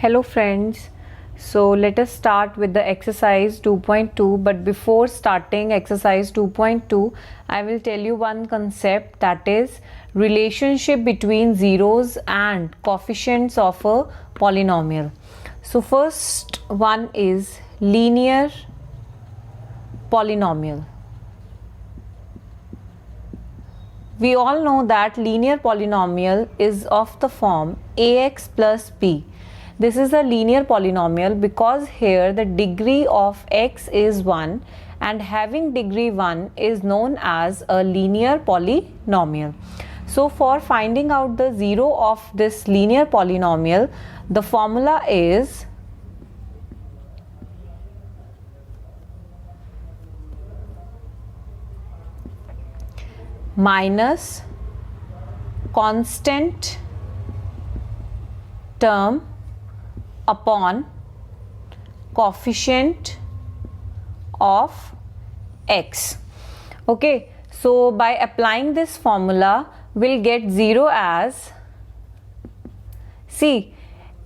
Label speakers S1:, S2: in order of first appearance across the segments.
S1: Hello friends, so let us start with the exercise 2.2, but before starting exercise 2.2 I will tell you one concept, that is relationship between zeros and coefficients of a polynomial. So first one is linear polynomial. We all know that linear polynomial is of the form ax plus b. This is a linear polynomial because here the degree of x is 1 and having degree 1 is known as a linear polynomial. So for finding out the zero of this linear polynomial, the formula is minus constant term upon coefficient of x. Okay, so by applying this formula we'll get 0 as, see,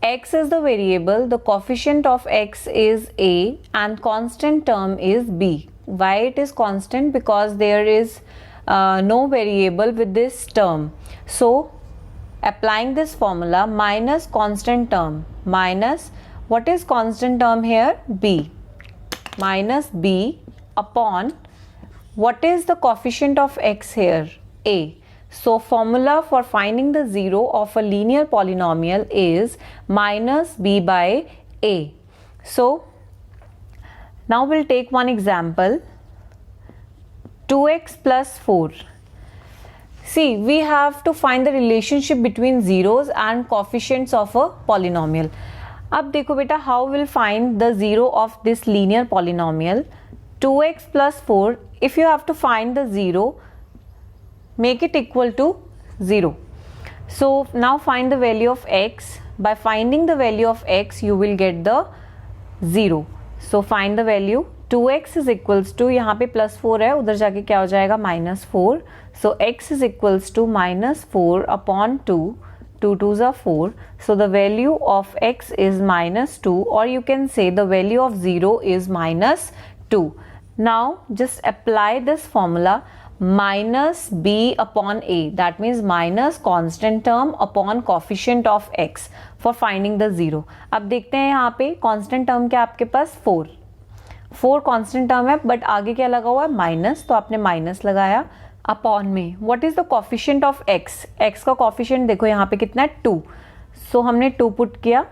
S1: x is the variable, the coefficient of x is a and constant term is b. Why it is constant? Because there is no variable with this term. So applying this formula, minus constant term, minus, what is constant term here? B, minus b upon, what is the coefficient of x here? A. So formula for finding the zero of a linear polynomial is minus b by a. So now we'll take one example, 2x plus 4. See, we have to find the relationship between zeros and coefficients of a polynomial. अब देखो बेटा, how will find the zero of this linear polynomial? 2x plus 4, if you have to find the zero, make it equal to 0. So now find the value of x. By finding the value of x, you will get the 0. So find the value. 2x is equals to, यहाँ पे plus 4 है, उधर जाके क्या हो जाएगा? Minus 4. So x is equals to minus 4 upon 2. 2 2s are 4. So the value of x is minus 2, or you can say the value of 0 is minus 2. Now just apply this formula, minus b upon a, that means minus constant term upon coefficient of x for finding the zero. अब देखते हैं यहाँ पे constant term क्या आपके पास? 4 constant term है, but आगे क्या लगा हुआ है? माइनस, तो आपने माइनस लगाया अपॉन में. What is the coefficient of x? X का कोफिशिएंट देखो यहाँ पे कितना है? 2. सो हमने 2 पुट किया,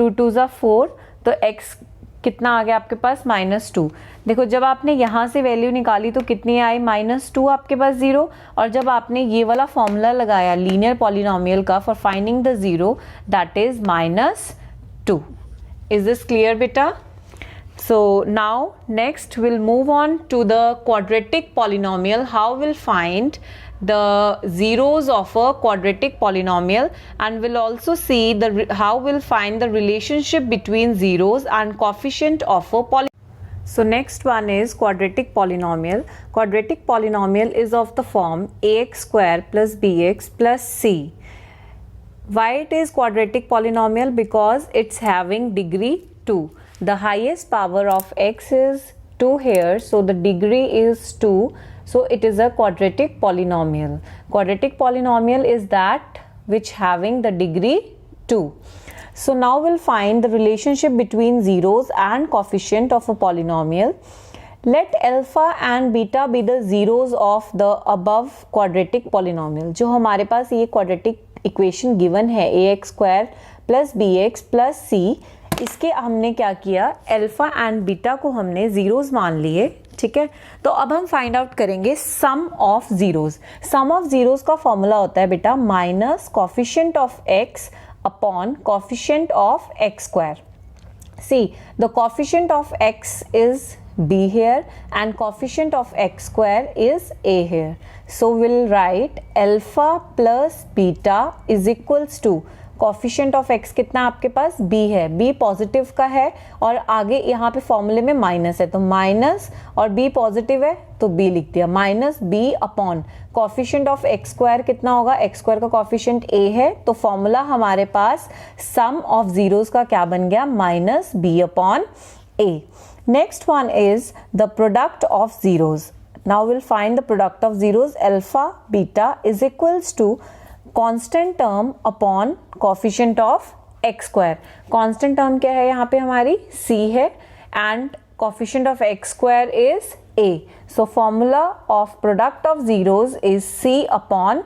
S1: 2 2s are 4, तो एक्स कितना आ गया आपके पास? माइनस 2. देखो जब आपने यहाँ से वैल्यू निकाली तो कितनी आई? माइनस 2 आपके पास 0. और जब आपने ये वाला फॉर्मूला लगाया लीनियर पॉलिनोमियल का for finding the zero, that is minus 2. Is this clear बेटा? So now next we'll move on to the quadratic polynomial. How we'll find the zeros of a quadratic polynomial, and we'll also see how we'll find the relationship between zeros and coefficient of a polynomial. So next one is quadratic polynomial. Quadratic polynomial is of the form ax square plus bx plus c. Why it is quadratic polynomial? Because it's having degree 2. The highest power of x is 2 here, so the degree is 2, so it is a quadratic polynomial. Quadratic polynomial is that which having the degree 2. So now we'll find the relationship between zeros and coefficient of a polynomial. Let alpha and beta be the zeros of the above quadratic polynomial. जो हमारे पास ये quadratic equation given है ax square plus bx plus c, इसके हमने क्या किया? Alpha and beta को हमने जीरोस मान लिए. ठीक है, तो अब हम फाइंड आउट करेंगे sum of zeros. Sum of zeros का फॉर्मूला होता है बेटा minus coefficient of x upon coefficient of x square. See, the coefficient of X is b here and coefficient of x square is a here. So we'll write alpha plus beta is equals to coefficient of x कितना आपके पास b है, b positive का है और आगे यहाँ पे फॉर्मूले में माइनस है तो माइनस और b पॉजिटिव है तो b लिख दिया, minus b upon coefficient of x square कितना होगा, x स्क्वायर का कॉफिशिएंट a है तो फॉर्मूला हमारे पास सम ऑफ जीरोस का क्या बन गया, minus b upon a. Next one is the product of zeros. Now we'll find the product of zeros. Alpha beta is equals to constant term upon coefficient of x square. Constant term क्या है यहाँ पे हमारी c है and coefficient of x square is a. So formula of product of zeros is c upon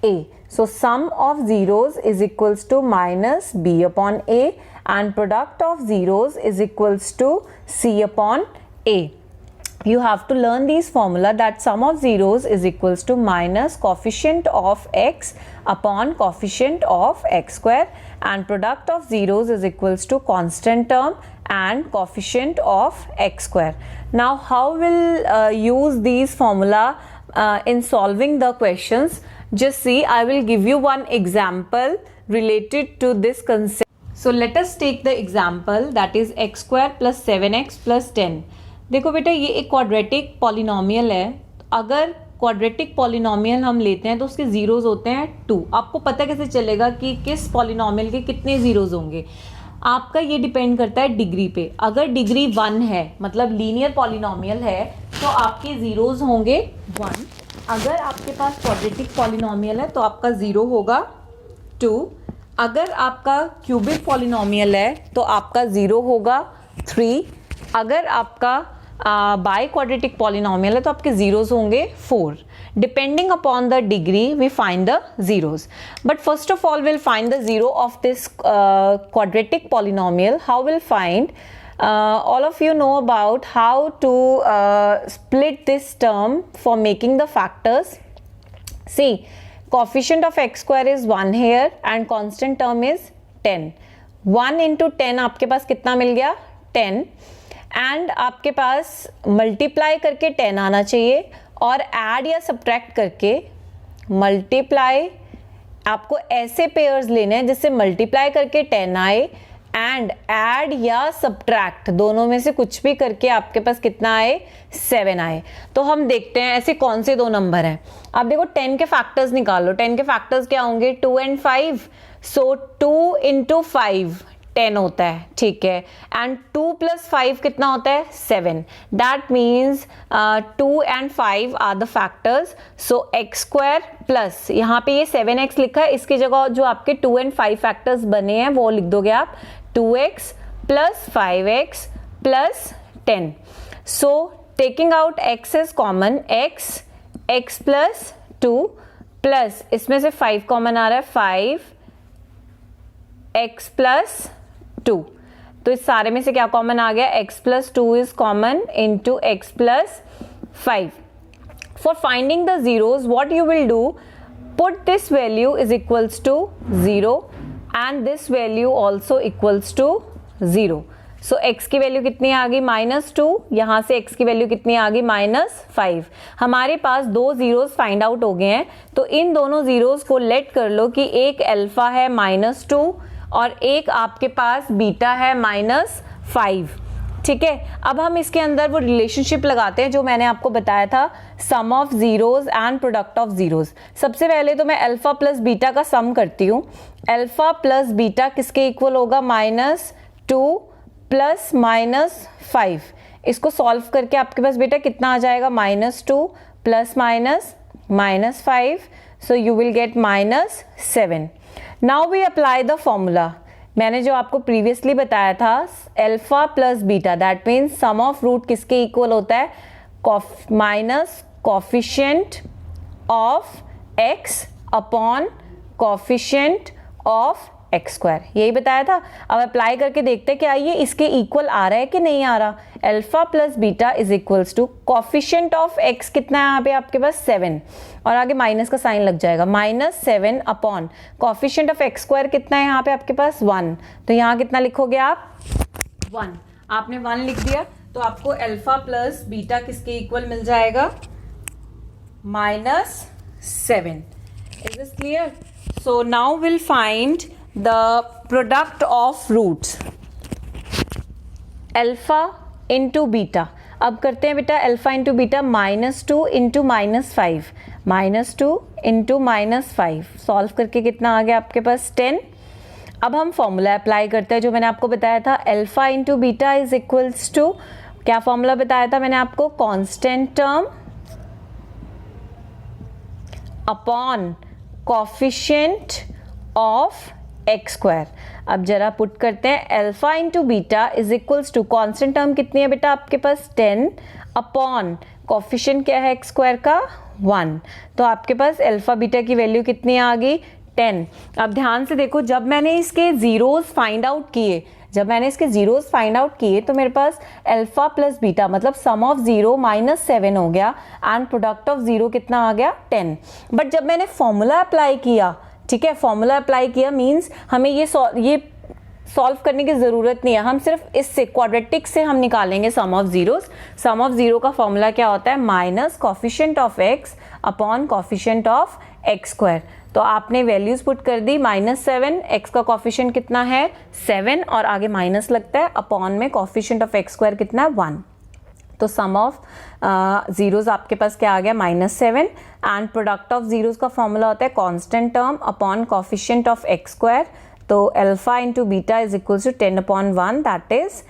S1: a. So sum of zeros is equals to minus b upon a and product of zeros is equals to c upon a. You have to learn these formula that sum of zeros is equals to minus coefficient of x upon coefficient of x square and product of zeros is equals to constant term and coefficient of x square. Now how will use these formula in solving the questions? Just see, I will give you one example related to this concept. So let us take the example that is x square plus 7x plus 10. देखो बेटा ये एक quadratic polynomial है, अगर quadratic polynomial हम लेते हैं तो उसके जीरोज होते हैं 2. आपको पता कैसे चलेगा कि किस पॉलिनोमियल के कितने जीरोज होंगे, आपका ये डिपेंड करता है डिग्री पे. अगर डिग्री 1 है मतलब लीनियर पॉलिनोमियल है तो आपके जीरोज होंगे 1. अगर आपके पास क्वाड्रेटिक पॉलिनोमियल है तो आपका जीरो होगा 2. अगर आपका क्यूबिक पॉलिनोमियल है तो आपका जीरो होगा 3. अगर आपका बाई क्वाड्रेटिक पॉलिनोमियल है तो आपके जीरोज होंगे 4. Depending upon the degree we find the zeros. But first of all will find the zero of this quadratic polynomial. How will find? All of you know about how to split this term for making the factors. See, coefficient of x square is 1 here and constant term is 10. 1 into 10 आपके पास कितना मिल गया, 10. And आपके पास multiply करके 10 आना चाहिए और add या सब्ट्रैक्ट करके मल्टीप्लाई. आपको ऐसे पेयर्स लेने हैं जिससे मल्टीप्लाई करके 10 आए एंड ऐड या सब्ट्रैक्ट दोनों में से कुछ भी करके आपके पास कितना आए, 7 आए. तो हम देखते हैं ऐसे कौन से दो नंबर हैं. आप देखो 10 के फैक्टर्स निकालो. 10 के फैक्टर्स क्या होंगे, 2 and 5. सो 2 into 5 10 होता है, ठीक है. एंड 2 plus 5 कितना होता है, 7. That means 2 and 5 are the factors. So x square plus यहाँ पे ये 7x लिखा है, इसकी जगह जो आपके 2 and 5 फैक्टर्स बने हैं वो लिख दोगे आप, 2x plus 5x plus 10. So taking out x is common, x plus 2 plus इसमें से 5 कॉमन आ रहा है, 5x plus 2. तो इस सारे में से क्या कॉमन आ गया, x plus 2 is common into x plus 5. For finding the zeros, what you will do, put this value is equals to 0 and this value also equals to 0. So x की value कितनी आ गई, -2. यहाँ से x की value कितनी आ गई, -5. हमारे पास दो जीरोस फाइंड आउट हो गए हैं तो इन दोनों जीरोस को लेट कर लो कि एक अल्फा है -2 और एक आपके पास बीटा है -5. ठीक है. अब हम इसके अंदर वो रिलेशनशिप लगाते हैं जो मैंने आपको बताया था, sum of zeros and product of zeros. सबसे पहले तो मैं अल्फा प्लस बीटा का सम करती हूँ. अल्फा प्लस बीटा किसके इक्वल होगा, -2 प्लस -5. इसको सॉल्व करके आपके पास बेटा कितना आ जाएगा, -2 plus -5. So you will get -7. Now we apply the formula. मैंने जो आपको प्रीवियसली बताया था, alpha plus beta, that means sum of root किसके इक्वल होता है, minus coefficient of x upon coefficient of x square. यही बताया था. अब अप्लाई करके देखते हैं क्या ये इसके इक्वल आ रहा है कि नहीं आ रहा. Alpha plus beta is equals to coefficient of x कितना है यहाँ पे आपके पास, 7 और आगे माइनस का साइन लग जाएगा, -7 upon coefficient of x square कितना है यहाँ पे आपके पास, 1. तो यहाँ कितना लिखोगे आप, 1. आपने 1 लिख दिया तो आपको अल्फा प्लस बीटा किसके इक्वल मिल जाएगा, -7. Is this clear? So now we'll find the product of roots alpha into beta. अब करते हैं बेटा alpha into beta, -2 into -5, -2 into -5 solve करके कितना आ गया आपके पास 10. अब हम फॉर्मूला अप्लाई करते हैं जो मैंने आपको बताया था, alpha into beta is equals to, क्या फॉर्मूला बताया था मैंने आपको, constant term upon coefficient of x square. अब जरा पुट करते हैं, alpha into beta is equals to, constant term कितनी है बेटा आपके पास 10 अपॉन कोफिशिएंट क्या है एक्स स्क्वायर का 1. तो आपके पास अल्फा बीटा की वैल्यू कितनी आ गई 10. अब ध्यान से देखो, जब मैंने इसके जीरोस फाइंड आउट किए तो मेरे पास अल्फा प्लस बीटा मतलब सम ऑफ 0 -7 हो गया एंड प्रोडक्ट ऑफ 0 कितना आ गया 10. बट जब मैंने फॉर्मूला अप्लाई किया, ठीक है, फॉर्मूला अप्लाई किया मींस हमें ये सॉल्व करने की ज़रूरत नहीं है, हम सिर्फ इससे क्वाड्रेटिक से हम निकालेंगे सम ऑफ जीरोस. सम ऑफ 0 का फॉर्मूला क्या होता है, minus coefficient of x upon coefficient of x square. तो आपने वैल्यूज पुट कर दी, -7, x का कोफिशिएंट कितना है 7 और आगे माइनस लगता है, अपॉन में कोफिशिएंट ऑफ एक्स स्क्वायर कितना है 1. तो सम ऑफ जीरोस आपके पास क्या आ गया -7 एंड प्रोडक्ट ऑफ जीरोस का फॉर्मूला होता है constant term upon coefficient of x square. तो alpha into beta is equal to 10/1, that is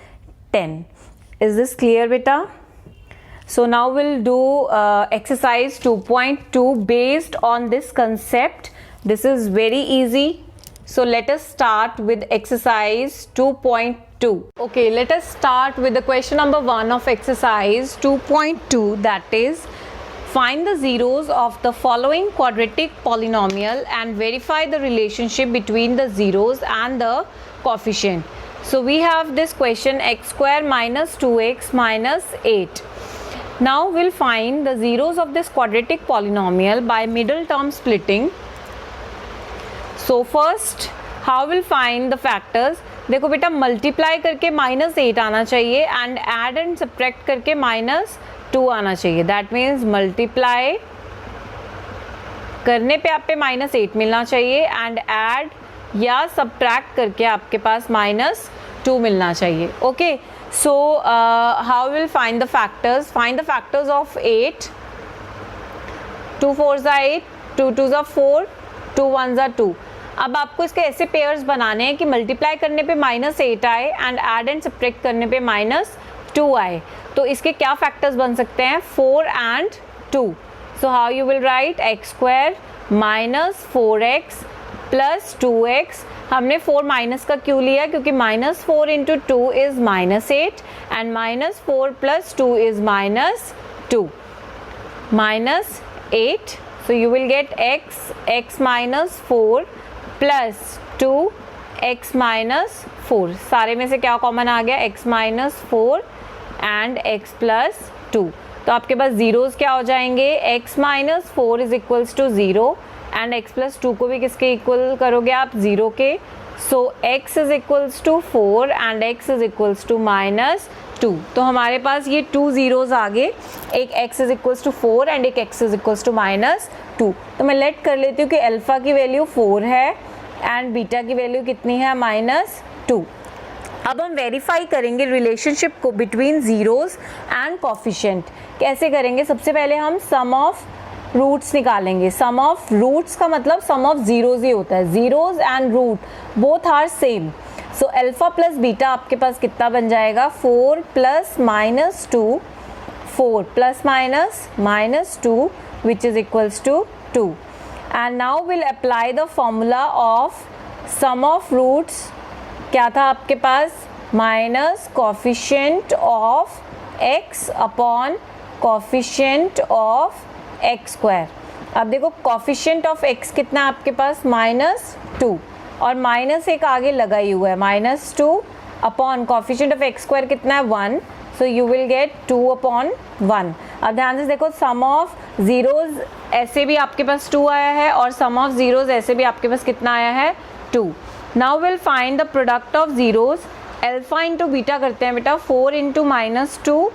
S1: 10. Is this clear बेटा? So now we'll do exercise 2.2 based on this concept. This is very easy. So let us start with exercise 2.2. Okay, let us start with the question number 1 of exercise 2.2, that is, find the zeros of the following quadratic polynomial and verify the relationship between the zeros and the coefficient. So we have this question x square minus 2x minus 8. Now we'll find the zeros of this quadratic polynomial by middle term splitting. So first, how we'll find the factors? देखो बेटा multiply करके -8 आना चाहिए and add and subtract करके -2 आना चाहिए. That means multiply करने पे आप पे -8 मिलना चाहिए एंड ऐड या सब्ट्रैक्ट करके आपके पास -2 मिलना चाहिए. Okay, so how we'll find the factors? Find the factors of 8. 2 4s are 8, 2 2s are 4, 2 1s are 2. अब आपको इसके ऐसे पेयर्स बनाने हैं कि मल्टीप्लाई करने पे -8 आए एंड ऐड एंड सब्ट्रैक्ट करने पे -2 आए. तो इसके क्या फैक्टर्स बन सकते हैं, 4 and 2. So how you will write x square minus 4x plus 2x. हमने 4 माइनस का क्यों लिया, क्योंकि -4 into 2 is -8 and -4 plus 2 is -2, -8. So you will gate x minus 4 plus 2 x minus 4. सारे में से क्या कॉमन आ गया, x minus 4 and x plus 2. तो आपके पास जीरोस क्या हो जाएंगे, x minus 4 is equals to 0 and x plus 2 को भी किसके इक्वल करोगे आप, 0 के. So x is equals to 4 and x is equals to -2. तो हमारे पास ये 2 जीरोस आ गए, एक x is equals to 4 and एक x इज इक्वल्स टू -2. तो मैं लेट कर लेती हूँ कि अल्फा की वैल्यू 4 है एंड बीटा की वैल्यू कितनी है, -2. अब हम वेरीफाई करेंगे रिलेशनशिप को बिटवीन जीरोस एंड कोफिशिएंट. कैसे करेंगे, सबसे पहले हम सम ऑफ रूट्स निकालेंगे. सम ऑफ रूट्स का मतलब सम ऑफ जीरोस ही होता है. Zeros and root both are same. So alpha plus beta आपके पास कितना बन जाएगा, 4 plus -2, 4 plus -2 which is equals to 2. And now will apply the formula of sum of roots. क्या था आपके पास, minus coefficient of x upon coefficient of x square. अब देखो कोफिशिएंट ऑफ x कितना है आपके पास, -2 और -1 आगे लगा ही हुआ है, -2 upon coefficient of x square कितना है 1. सो यू विल गेट 2/1. अब ध्यान से देखो, सम ऑफ जीरोज ऐसे भी आपके पास 2 आया है और सम ऑफ जीरोज ऐसे भी आपके पास कितना आया है, 2. Now will find the product of zeros. Alpha into beta करते हैं बेटा, 4 इंटू -2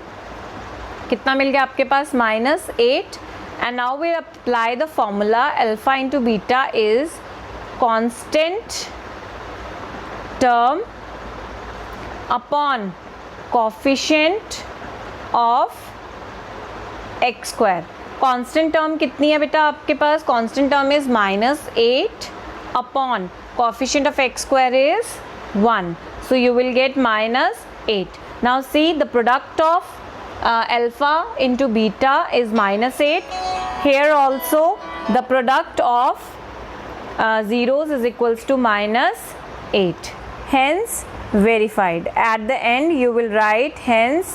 S1: कितना मिल गया आपके पास, -8. and now we apply the formula alpha into beta is constant term upon coefficient of x square. Constant term कितनी है बेटा आपके पास? Constant term is -8 upon coefficient of x square is 1, so you will get -8. Now see, the product of alpha into beta is -8. Here also the product of zeros is equals to -8. Hence verified. At the end you will write hence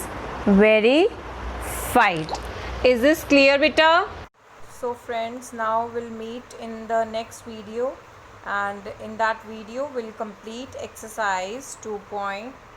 S1: verified. Is this clear beta? So friends, now we'll meet in the next video, and in that video we'll complete exercise 2.2.